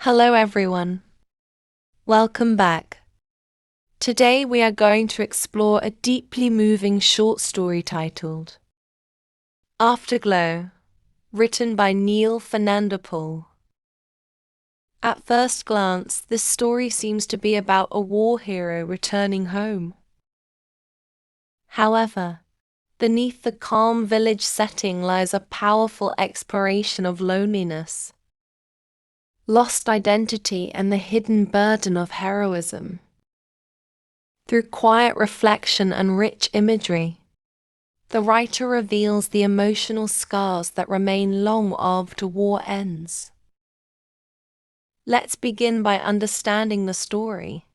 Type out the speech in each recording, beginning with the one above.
Hello everyone. Welcome back. Today we are going to explore a deeply moving short story titled Afterglow, written by Neil Fernandopulle. At first glance, this story seems to be about a war hero returning home. However, beneath the calm village setting lies a powerful exploration of loneliness, lost identity, and the hidden burden of heroism. Through quiet reflection and rich imagery, the writer reveals the emotional scars that remain long after war ends. Let's begin by understanding the story.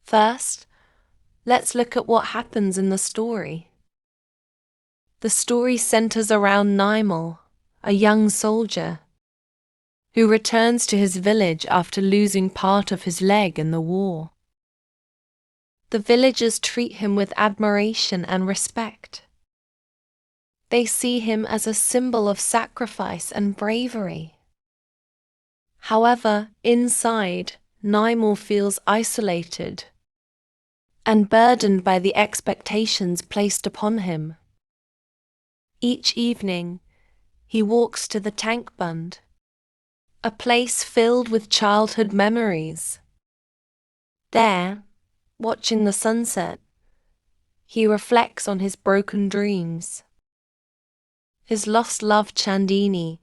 First, let's look at what happens in the story. The story centers around Nimal, a young soldier, who returns to his village after losing part of his leg in the war. The villagers treat him with admiration and respect. They see him as a symbol of sacrifice and bravery. However, inside, Nimal feels isolated and burdened by the expectations placed upon him. Each evening, he walks to the tank bund, a place filled with childhood memories. There, watching the sunset, he reflects on his broken dreams, his lost love Chandini,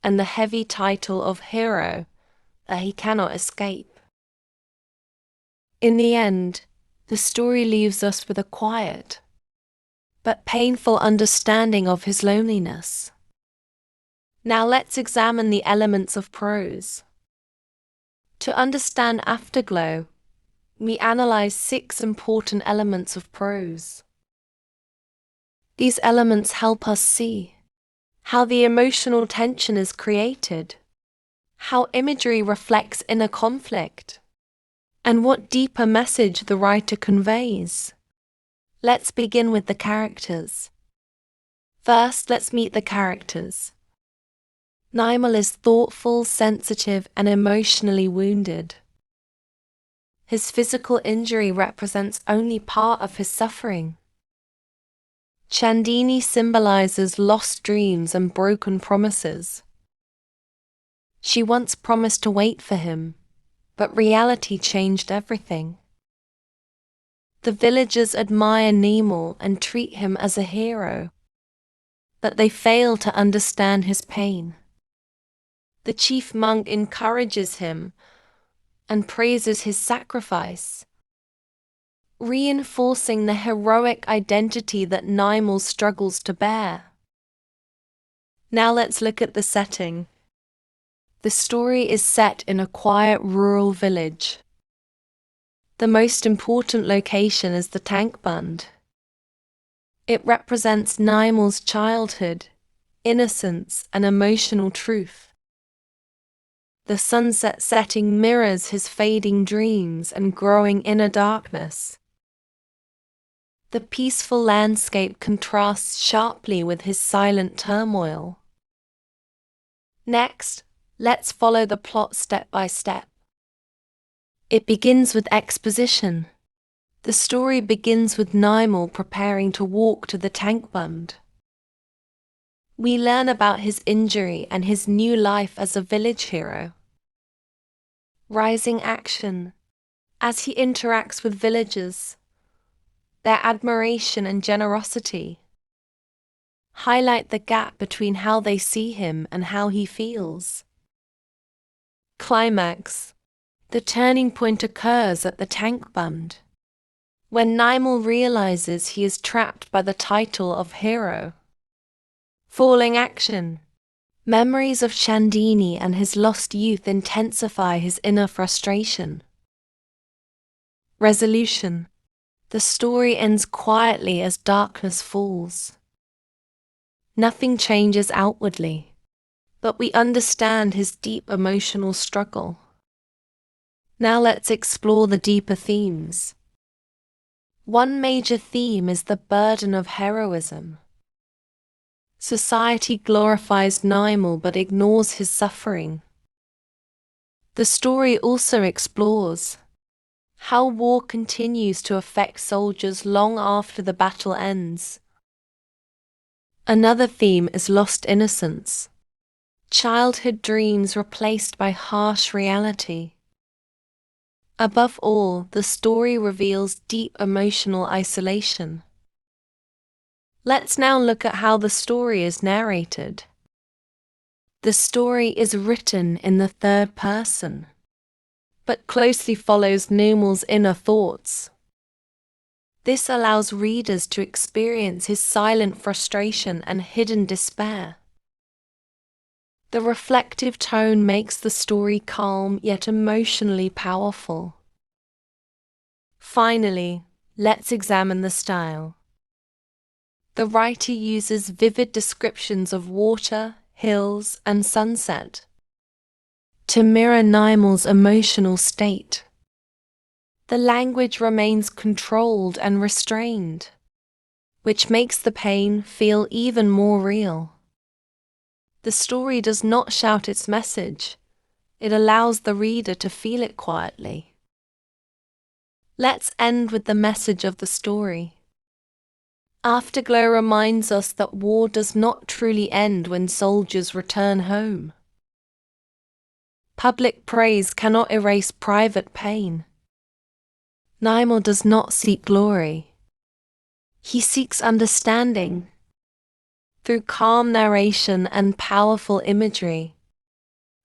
and the heavy title of hero that he cannot escape. In the end, the story leaves us with a quiet but painful understanding of his loneliness. Now let's examine the elements of prose. To understand Afterglow, we analyze 6 important elements of prose. These elements help us see how the emotional tension is created, how imagery reflects inner conflict, and what deeper message the writer conveys. Let's begin with the characters. First, let's meet the characters. Nimal is thoughtful, sensitive, and emotionally wounded. His physical injury represents only part of his suffering. Chandini symbolizes lost dreams and broken promises. She once promised to wait for him, but reality changed everything. The villagers admire Nimal and treat him as a hero, but they fail to understand his pain. The chief monk encourages him and praises his sacrifice, reinforcing the heroic identity that Nimal struggles to bear. Now let's look at the setting. The story is set in a quiet rural village. The most important location is the tank bund. It represents Nimal's childhood, innocence, and emotional truth. The sunset setting mirrors his fading dreams and growing inner darkness. The peaceful landscape contrasts sharply with his silent turmoil. Next, let's follow the plot step by step. It begins with exposition. The story begins with Nimal preparing to walk to the tank bund. We learn about his injury and his new life as a village hero. Rising action. As he interacts with villagers, their admiration and generosity highlight the gap between how they see him and how he feels. Climax. The turning point occurs at the tank bund, when Nimal realizes he is trapped by the title of hero. Falling action. Memories of Chandini and his lost youth intensify his inner frustration. Resolution. The story ends quietly as darkness falls. Nothing changes outwardly, but we understand his deep emotional struggle. Now let's explore the deeper themes. One major theme is the burden of heroism. Society glorifies Nimal but ignores his suffering. The story also explores how war continues to affect soldiers long after the battle ends. Another theme is lost innocence. Childhood dreams replaced by harsh reality. Above all, the story reveals deep emotional isolation. Let's now look at how the story is narrated. The story is written in the third person, but closely follows Nimal's inner thoughts. This allows readers to experience his silent frustration and hidden despair. The reflective tone makes the story calm yet emotionally powerful. Finally, let's examine the style. The writer uses vivid descriptions of water, hills, and sunset to mirror Nimal's emotional state. The language remains controlled and restrained, which makes the pain feel even more real. The story does not shout its message. It allows the reader to feel it quietly. Let's end with the message of the story. Afterglow reminds us that war does not truly end when soldiers return home. Public praise cannot erase private pain. Nimal does not seek glory. He seeks understanding. Through calm narration and powerful imagery,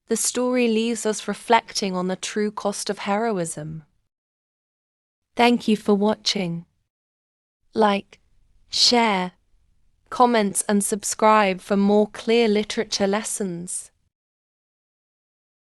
the story leaves us reflecting on the true cost of heroism. Thank you for watching. Like, share, comment and subscribe for more clear literature lessons.